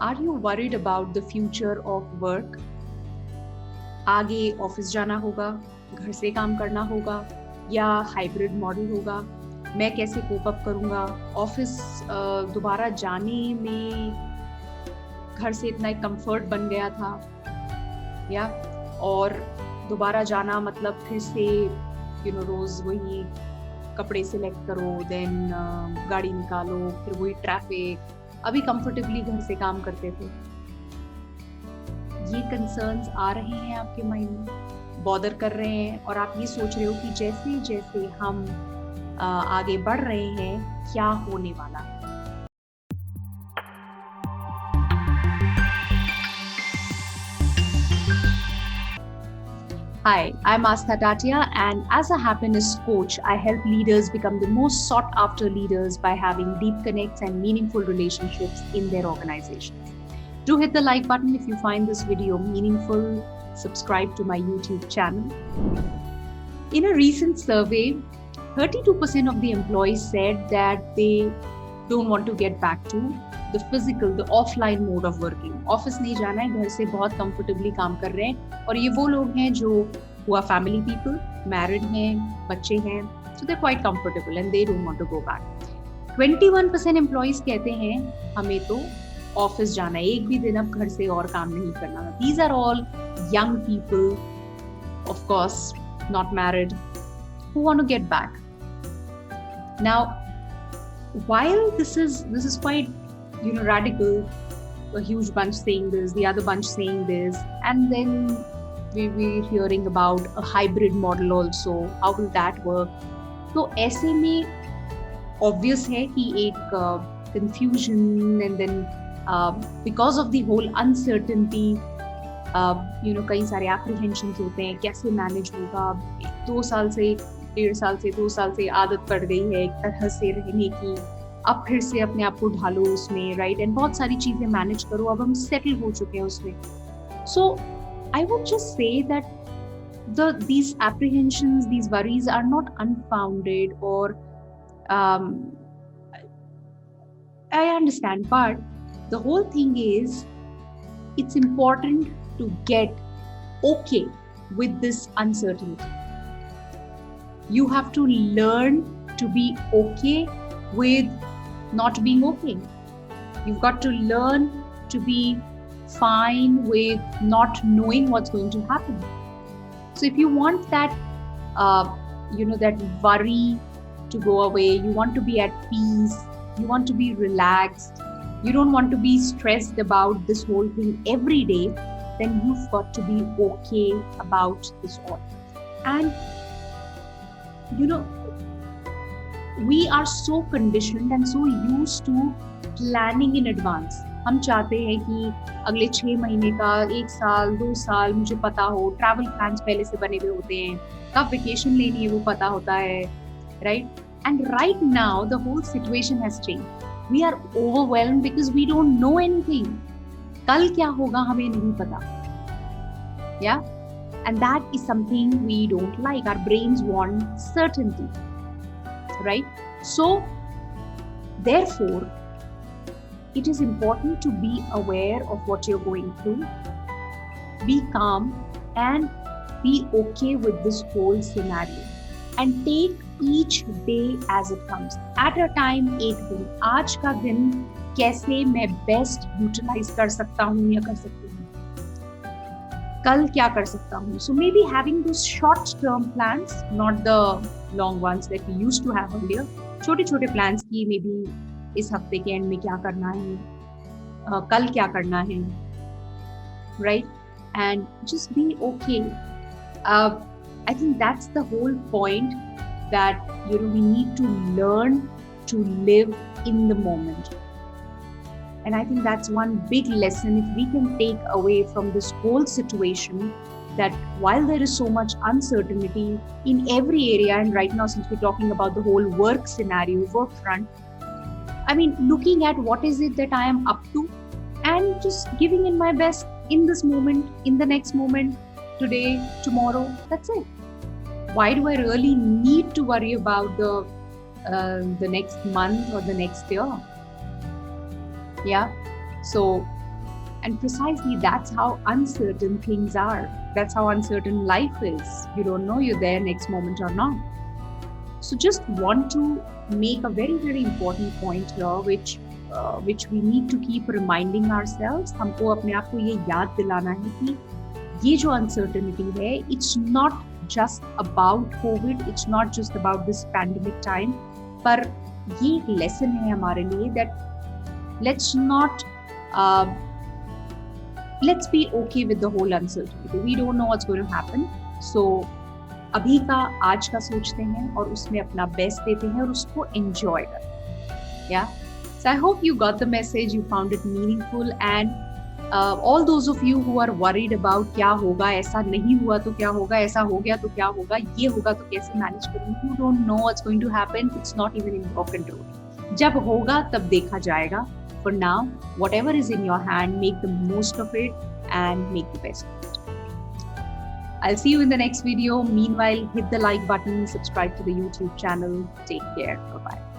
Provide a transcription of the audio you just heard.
Are you worried about the future of work? आगे office जाना होगा, घर से काम करना होगा या हाइब्रिड मॉडल होगा? मैं कैसे कोप अप करूँगा? ऑफिस दोबारा जाने में घर से इतना एक कंफर्ट बन गया था, या और दोबारा जाना मतलब फिर से रोज वही कपड़े सिलेक्ट करो, देन गाड़ी निकालो, फिर वही ट्रैफिक। अभी कंफर्टेबली घर से काम करते थे। ये कंसर्न्स आ रहे हैं आपके माइंड में, बॉदर कर रहे हैं, और आप ये सोच रहे हो कि जैसे जैसे हम आगे बढ़ रहे हैं क्या होने वाला है। Hi, I'm Astha Tatia, and as a happiness coach, I help leaders become the most sought after leaders by having deep connects and meaningful relationships in their organizations. Do hit the like button if you find this video meaningful. Subscribe to my YouTube channel. In a recent survey, 32% of the employees said that they don't want to get back to the physical, the offline mode of working. Office नहीं जाना है, घर से बहुत comfortably काम कर रहे हैं, और ये वो लोग हैं जो हुआ फैमिली पीपल, मैरिड हैं, बच्चे हैं, so they're quite comfortable and they don't want to go back. 21% employees कहते हैं हमें तो ऑफिस जाना है, एक भी दिन अब घर से और काम नहीं करना। These are all young people, of course, not married, who want to get back. Now, while this is quite radical, a huge bunch saying this, the other bunch saying this, and then we're hearing about a hybrid model also. How will that work? तो ऐसे में obvious है कि एक confusion, and then because of the whole uncertainty, कई सारे apprehensions होते हैं, कैसे manage होगा। 2 साल से 1.5 साल से 2 साल से आदत पड़ गई है एक तरह से रहने की, अब फिर से अपने आप को ढालो उसमें, राइट, एंड बहुत सारी चीजें मैनेज करो, अब हम सेटल हो चुके हैं उसमें। So I would just say that these apprehensions, these worries are not unfounded, or I understand, but the whole thing is it's important to get okay with this uncertainty. You have to learn to be okay with not being okay. You've got to learn to be fine with not knowing what's going to happen. So if you want that, that worry to go away, you want to be at peace, you want to be relaxed, you don't want to be stressed about this whole thing every day, then you've got to be okay about this all. And we are so conditioned and so used to planning in advance. हम चाहते हैं कि अगले 6 महीने का, 1 साल, 2 साल मुझे पता हो, ट्रैवल प्लान्स पहले से बने हुए होते हैं, कब वेकेशन लेनी है वो पता होता है, right? And right now the whole situation has changed. We are overwhelmed because we don't know anything. कल क्या होगा हमें नहीं पता, या? And that is something we don't like. Our brains want certainty, right? So, therefore, it is important to be aware of what you're going through. Be calm and be okay with this whole scenario. And take each day as it comes. At a time, एक दिन. आज का दिन कैसे मैं best utilize कर सकता हूँ या कर सकती हूँ? कल क्या कर सकता हूँ? So maybe having those short-term plans, not the long ones that we used to have earlier. छोटे-छोटे plans की maybe इस हफ्ते के end में क्या करना है, कल क्या करना है, right? And just be okay. I think that's the whole point, that we need to learn to live in the moment. And I think that's one big lesson if we can take away from this whole situation, that while there is so much uncertainty in every area, and right now since we're talking about the whole work scenario, work front, I mean, looking at what is it that I am up to and just giving in my best in this moment, in the next moment, today, tomorrow, that's it. Why do I really need to worry about the next month or the next year? Yeah. So And precisely that's how uncertain things are. That's how uncertain life is. You don't know you're there next moment or not. So just want to make a very, very important point here, which we need to keep reminding ourselves. हमको अपने आप को ये याद दिलाना है कि ये जो uncertainty है, it's not just about COVID, it's not just about this pandemic time, पर ये एक lesson है हमारे लिए that let's be okay with the whole uncertainty. We don't know what's going to happen. So अभी का आज का सोचते हैं और उसमें अपना बेस्ट देते हैं और उसको एंजॉय करते हैं. Yeah. So I hope you got the message, you found it meaningful, and all those of you who are worried about क्या होगा, ऐसा नहीं हुआ तो क्या होगा, ऐसा हो गया तो क्या होगा, ये होगा तो कैसे मैनेज करेंगे, you don't know what's going to happen, it's not even in your control. जब होगा तब देखा जाएगा. For now, whatever is in your hand, make the most of it and make the best of it. I'll see you in the next video. Meanwhile, hit the like button, subscribe to the YouTube channel. Take care. Bye-bye.